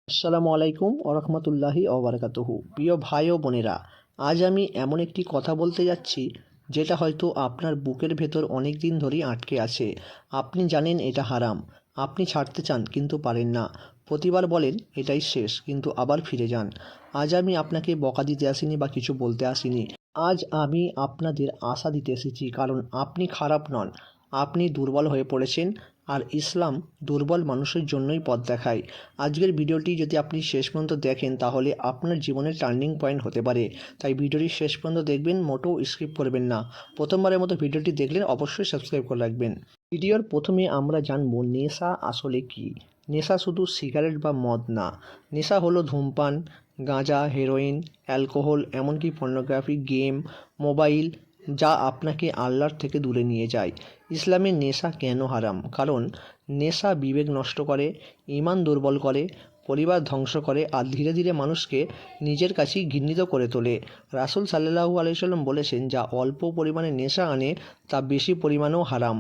আসসালামু আলাইকুম ওরহমতুল্লাহি ওবরাকাতুহু। প্রিয় ভাই ও বোনেরা, আজ আমি এমন একটি কথা বলতে যাচ্ছি যেটা হয়তো আপনার বুকের ভেতর অনেক দিন ধরেই আটকে আছে। আপনি জানেন এটা হারাম, আপনি ছাড়তে চান কিন্তু পারেন না। প্রতিবার বলেন এটাই শেষ, কিন্তু আবার ফিরে যান। আজ আমি আপনাকে বকা দিতে আসিনি বা কিছু বলতে আসিনি। আজ আমি আপনাদের আশা দিতে এসেছি, কারণ আপনি খারাপ নন, আপনি দুর্বল হয়ে পড়েছেন। আর ইসলাম দুর্বল মানুষের জন্যই পথ দেখায়। আজকের ভিডিওটি যদি আপনি শেষ পর্যন্ত দেখেন তাহলে আপনার জীবনের টার্নিং পয়েন্ট হতে পারে। তাই ভিডিওটি শেষ পর্যন্ত দেখবেন, মোটেও স্কিপ করবেন না। প্রথমবারের মতো ভিডিওটি দেখলেন অবশ্যই সাবস্ক্রাইব করে রাখবেন। ভিডিওর প্রথমে আমরা জানব নেশা আসলে কি। নেশা শুধু সিগারেট বা মদ না, নেশা হলো ধূমপান, গাঁজা, হেরোইন, অ্যালকোহল, এমনকি পর্নোগ্রাফি, গেম, মোবাইল, যা আপনাকে আল্লাহর থেকে দূরে নিয়ে যায়। ইসলামে নেশা কেন হারাম? কারণ নেশা বিবেক নষ্ট করে, ঈমান দুর্বল করে, পরিবার ধ্বংস করে, আর ধীরে ধীরে মানুষকে নিজের কাছেই ঘৃণিত করে তোলে। রাসূল সাল্লাল্লাহু আলাইহি সাল্লাম বলেছেন, যা অল্প পরিমাণে নেশা আনে তা বেশি পরিমাণেও হারাম।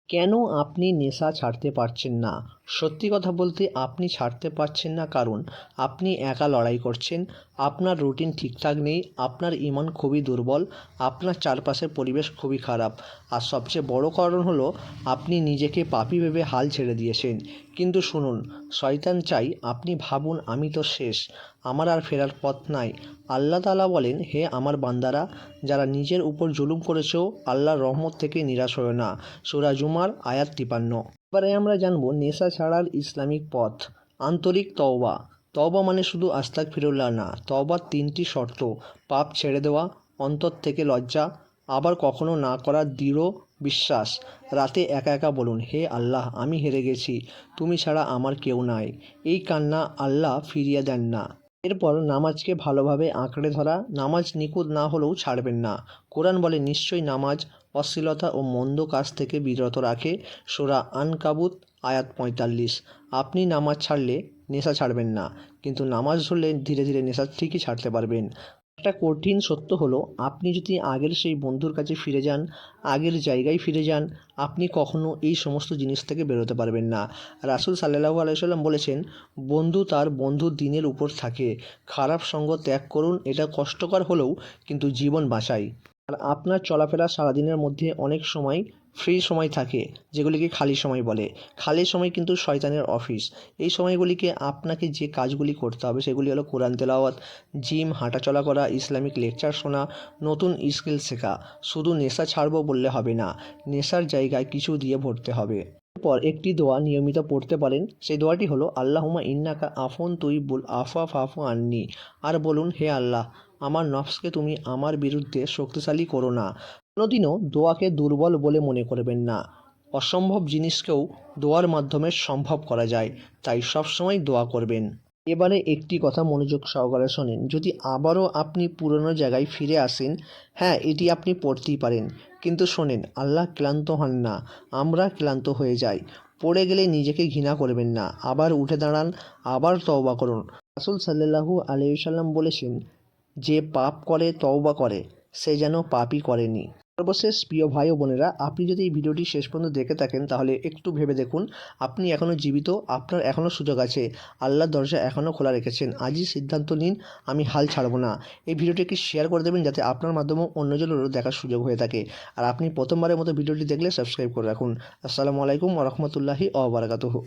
কেন আপনি নেশা ছাড়তে পারছেন না? সত্যি কথা বলতে আপনি ছাড়তে পারছেন না কারণ আপনি একা লড়াই করছেন, আপনার রুটিন ঠিকঠাক নেই, আপনার ঈমান খুবই দুর্বল, আপনার চারপাশের পরিবেশ খুবই খারাপ, আর সবচেয়ে বড় কারণ হলো আপনি নিজেকে পাপী ভেবে হাল ছেড়ে দিয়েছেন। কিন্তু শুনুন, শয়তান চাই আপনি ভাবুন আমি তো শেষ, আমার আর ফেরার পথ নাই। আল্লাহ তাআলা বলেন, হে আমার বান্দারা, যারা নিজের উপর জুলুম করেছো আল্লাহর রহমত থেকে নিরাশ হয়ো না। সূরা জুমার আয়াত 53। এবারে আমরা জানবো নেশা ছাড়ার ইসলামিক পথ। আন্তরিক তওবা। তওবা মানে শুধু আস্তাগফিরুল্লাহ না, তওবার 3টি শর্ত: পাপ ছেড়ে দেওয়া, অন্তর থেকে লজ্জা, আবার কখনো না করার দৃঢ় বিশ্বাস। রাতে একা একা বলুন, হে আল্লাহ, আমি হেরে গেছি, তুমি ছাড়া আমার কেউ নাই। এই কান্না আল্লাহ ফিরিয়ে দেন না। এরপর নামাজকে ভালোভাবে আঁকড়ে ধরা। নামাজ নিখুঁত না হলেও ছাড়বেন না। কোরআন বলে, নিশ্চয়ই নামাজ অশ্লীলতা ও মন্দ কাজ থেকে বিরত রাখে। সূরা আনকাবুত আয়াত 45। আপনি নামাজ ছাড়লে নেশা ছাড়বেন না, কিন্তু নামাজ ধরলে ধীরে ধীরে নেশা ঠিকই ছাড়তে পারবেন। একটা কঠিন সত্য হলো, আপনি যদি আগের সেই বন্ধুর কাছে ফিরে যান, আগের জায়গায় ফিরে যান, আপনি কখনো এই সমস্ত জিনিস থেকে বেরোতে পারবেন না। রাসূল সাল্লাল্লাহু আলাইহি সাল্লাম বলেছেন, বন্ধু তার বন্ধুর দিনের উপর থাকে। খারাপ সঙ্গ ত্যাগ করুন, এটা কষ্টকর হলেও কিন্তু জীবন বাঁচায়। আর আপনার চলাফেরা সারাদিনের মধ্যে অনেক সময় ফ্রি সময় থাকে, যেগুলিকে খালি সময় বলে। খালি সময় কিন্তু শয়তানের অফিস। এই সময়গুলিকে আপনাকে যে কাজগুলি করতে হবে সেগুলি হলো কোরআন তেলাওয়াত, জিম, হাঁটাচলা করা, ইসলামিক লেকচার শোনা, নতুন স্কিল শেখা। শুধু নেশা ছাড়বো বললে হবে না, নেশার জায়গায় কিছু দিয়ে ভরতে হবে। এরপর একটি দোয়া নিয়মিত পড়তে পারেন। সেই দোয়াটি হলো, আল্লাহুম্মা ইন্নাকা আফুন তুহিব্বুল আফওয়া ফাফু আন্নি। আর বলুন, হে আল্লাহ, আমার নফসকে তুমি আমার বিরুদ্ধে শক্তিশালী করো না। কোনোদিনও দোয়াকে দুর্বল বলে মনে করবেন না। অসম্ভব জিনিসকেও দোয়ার মাধ্যমে সম্ভব করা যায়, তাই সবসময় দোয়া করবেন। এবারে একটি কথা মনোযোগ সহকারে শোনেন। যদি আবারও আপনি পুরনো জায়গায় ফিরে আসেন, হ্যাঁ, এটি আপনি পড়তেই পারেন, কিন্তু শোনেন, আল্লাহ ক্লান্ত হন না, আমরা ক্লান্ত হয়ে যাই। পড়ে গেলে নিজেকে ঘৃণা করবেন না, আবার উঠে দাঁড়ান, আবার তওবা করুন। রাসূল সাল্লাল্লাহু আলাইহি সাল্লাম বলেছেন, যে পাপ করে তওবা করে সে যেন পাপই করেনি। সর্বশেষ প্রিয় ভাই ও বোনেরা, আপনি যদি এই ভিডিওটি শেষ পর্যন্ত দেখে থাকেন তাহলে একটু ভেবে দেখুন, আপনি এখনও জীবিত, আপনার এখনও সুযোগ আছে, আল্লাহর দরজা এখনও খোলা রেখেছেন। আজই সিদ্ধান্ত নিন, আমি হাল ছাড়ব না। এই ভিডিওটি একটি শেয়ার করে দেবেন যাতে আপনার মাধ্যমেও অন্যজনেরও দেখার সুযোগ হয়ে থাকে। আর আপনি প্রথমবারের মতো ভিডিওটি দেখলে সাবস্ক্রাইব করে রাখুন। আসসালামু আলাইকুম ওয়া রাহমাতুল্লাহি ওয়া বারাকাতুহু।